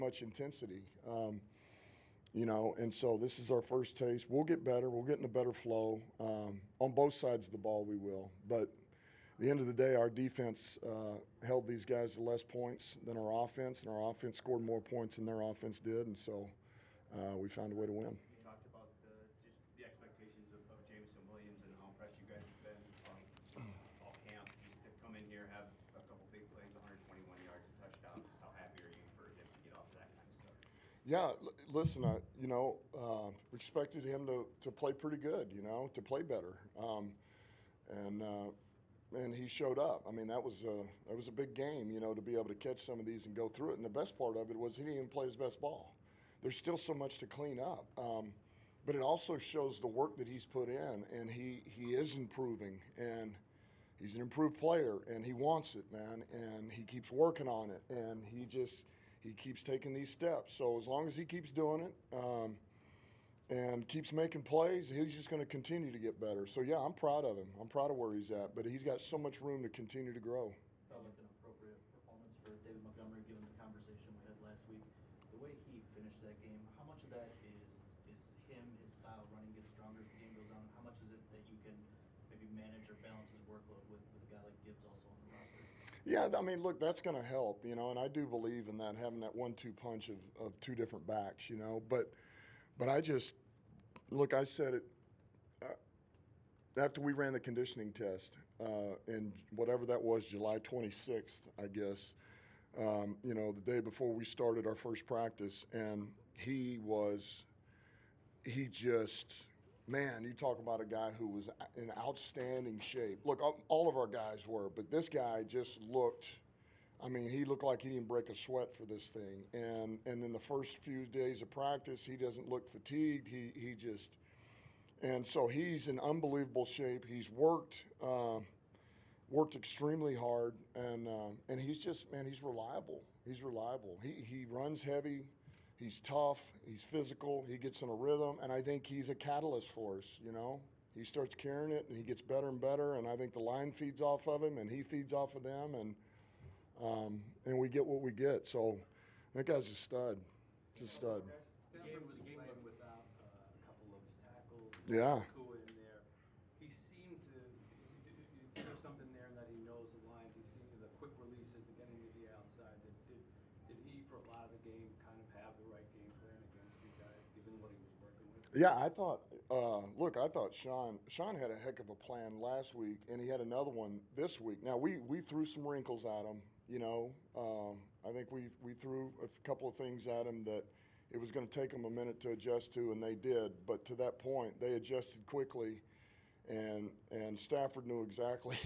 much intensity. And so this is our first taste. We'll get better. We'll get in a better flow. On both sides of the ball, we will. But at the end of the day, our defense held these guys to less points than our offense, and our offense scored more points than their offense did, and so we found a way to win. You talked about just the expectations of Jameson Williams and how impressed you guys have been all camp. Just to come in here, have a couple big plays, 121 yards, a touchdown. Just how happy are you for him to get off to that kind of start? Yeah, listen, expected him to play pretty good, to play better, and and he showed up. I mean, that was a big game, to be able to catch some of these and go through it. And the best part of it was he didn't even play his best ball. There's still so much to clean up, but it also shows the work that he's put in, and he is improving, and he's an improved player, and he wants it, man, and he keeps working on it, and he keeps taking these steps. So as long as he keeps doing it and keeps making plays, he's just going to continue to get better. So, yeah, I'm proud of him. I'm proud of where he's at, but he's got so much room to continue to grow. Felt like an appropriate performance for David Montgomery, given the conversation we had last week. The way he finished that game, how much of that is him, his style running gets stronger as the game goes on? How much is it that you can maybe manage or balance his workload with a guy like Gibbs also on the roster? Yeah, I mean, look, that's going to help, and I do believe in that, having that 1-2 punch of two different backs, but I just look. I said it after we ran the conditioning test, and whatever that was, July 26th, I guess. The day before we started our first practice, and he just, man, you talk about a guy who was in outstanding shape. Look, all of our guys were, but this guy just looked. I mean, he looked like he didn't break a sweat for this thing. And then the first few days of practice, he doesn't look fatigued. He just, and so he's in unbelievable shape. He's worked extremely hard, and he's just, man, he's reliable. He's reliable. He runs heavy. He's tough. He's physical. He gets in a rhythm, and I think he's a catalyst for us. He starts carrying it, and he gets better and better. And I think the line feeds off of him, and he feeds off of them, and we get what we get. So that guy's a stud. He's a stud. Stanford was playing without a couple of his tackles. Yeah. Kua in there. He seemed to, there's something there in that he knows the lines. He seemed the quick releases, the getting to the outside. Did he, for a lot of the game, kind of have the right game plan against you guys, given what he was working with? Yeah, I thought Sean had a heck of a plan last week, and he had another one this week. Now, we threw some wrinkles at him, I think we threw a couple of things at him that it was going to take them a minute to adjust to, and they did. But to that point, they adjusted quickly, and Stafford knew exactly,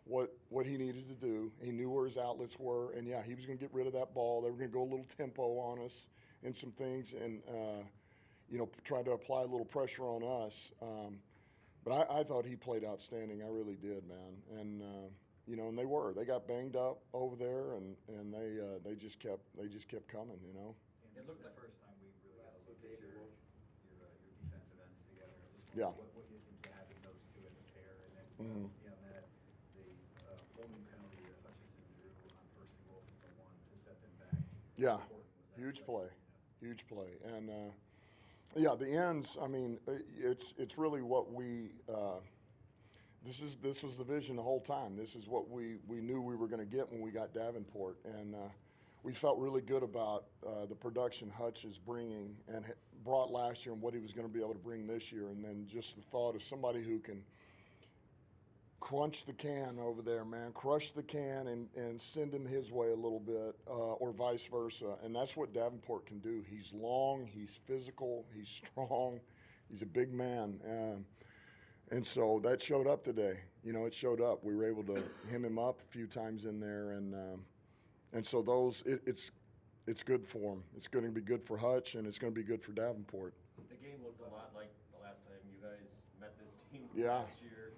what he needed to do. He knew where his outlets were, and yeah, he was going to get rid of that ball. They were going to go a little tempo on us and some things, and try to apply a little pressure on us. But I thought he played outstanding. I really did, man. And and they got banged up over there, and they just kept coming. It looked the first time we really got to look at your defensive ends together. Yeah. What do you think having those two as a pair, and then the holding penalty that Hutchinson drew on first and goal from the one to set them back? Yeah, huge play, and the ends. I mean, it's really what we. This was the vision the whole time. This is what we knew we were going to get when we got Davenport, and we felt really good about the production Hutch is bringing and brought last year and what he was going to be able to bring this year, and then just the thought of somebody who can crunch the can over there, man, crush the can and send him his way a little bit, or vice versa, and that's what Davenport can do. He's long, he's physical, he's strong, he's a big man. And so that showed up today. It showed up. We were able to hem him up a few times in there, and so it's good for him. It's going to be good for Hutch, and it's going to be good for Davenport. The game looked a lot like the last time you guys met this team Yeah. last year.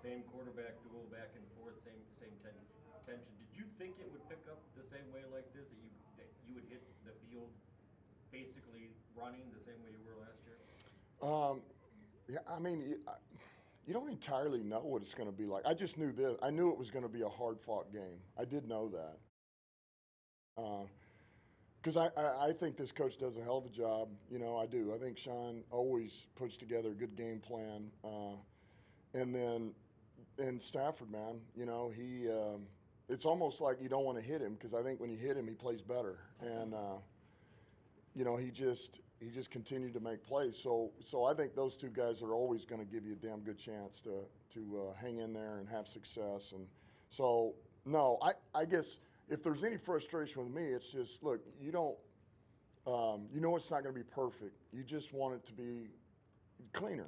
Same quarterback duel, back and forth, same tension. Did you think it would pick up the same way like this? That you would hit the field basically running the same way you were last year? Yeah, I mean, you don't entirely know what it's going to be like. I just knew this. I knew it was going to be a hard-fought game. I did know that. Because I think this coach does a hell of a job. You know, I do. I think Sean always puts together a good game plan. And then in Stafford, man, you know, it's almost like you don't want to hit him because I think when you hit him, he plays better. And, you know, he just continued to make plays. So I think those two guys are always going to give you a damn good chance to hang in there and have success. And so, no, I guess if there's any frustration with me, it's just, look, you don't, you know it's not going to be perfect. You just want it to be cleaner.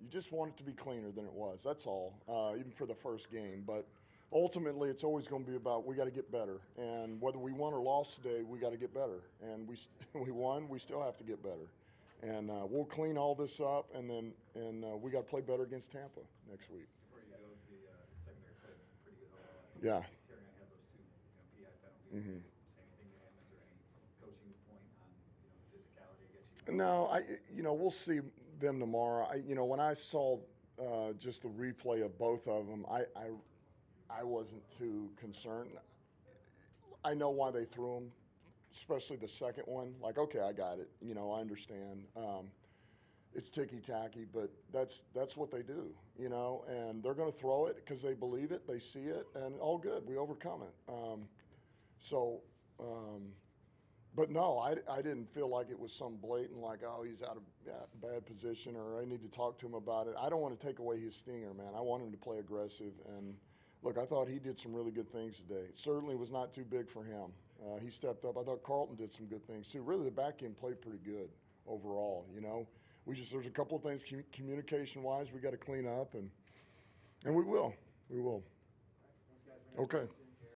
You just want it to be cleaner than it was. That's all, even for the first game. But ultimately, it's always going to be about we got to get better. And whether we won or lost today, we got to get better. And we won, we still have to get better. And we'll clean all this up, and we got to play better against Tampa next week. Before you go, the secondary played pretty good overall. Yeah. Terry and I had those two, PI penalties. Mm-hmm. Say anything to him? Is there any coaching point on, physicality against you? No, we'll see them tomorrow. When I saw just the replay of both of them, I wasn't too concerned. I know why they threw them, especially the second one. Like, okay, I got it. I understand. It's ticky-tacky, but that's what they do, and they're going to throw it because they believe it, they see it, and all good. We overcome it. But no, I didn't feel like it was some blatant, like, oh, he's out of bad position, or I need to talk to him about it. I don't want to take away his stinger, man. I want him to play aggressive. And, look, I thought he did some really good things today. It certainly was not too big for him. He stepped up. I thought Carlton did some good things, too. Really, the back end played pretty good overall, there's a couple of things communication-wise we got to clean up, and we will. We will. Okay.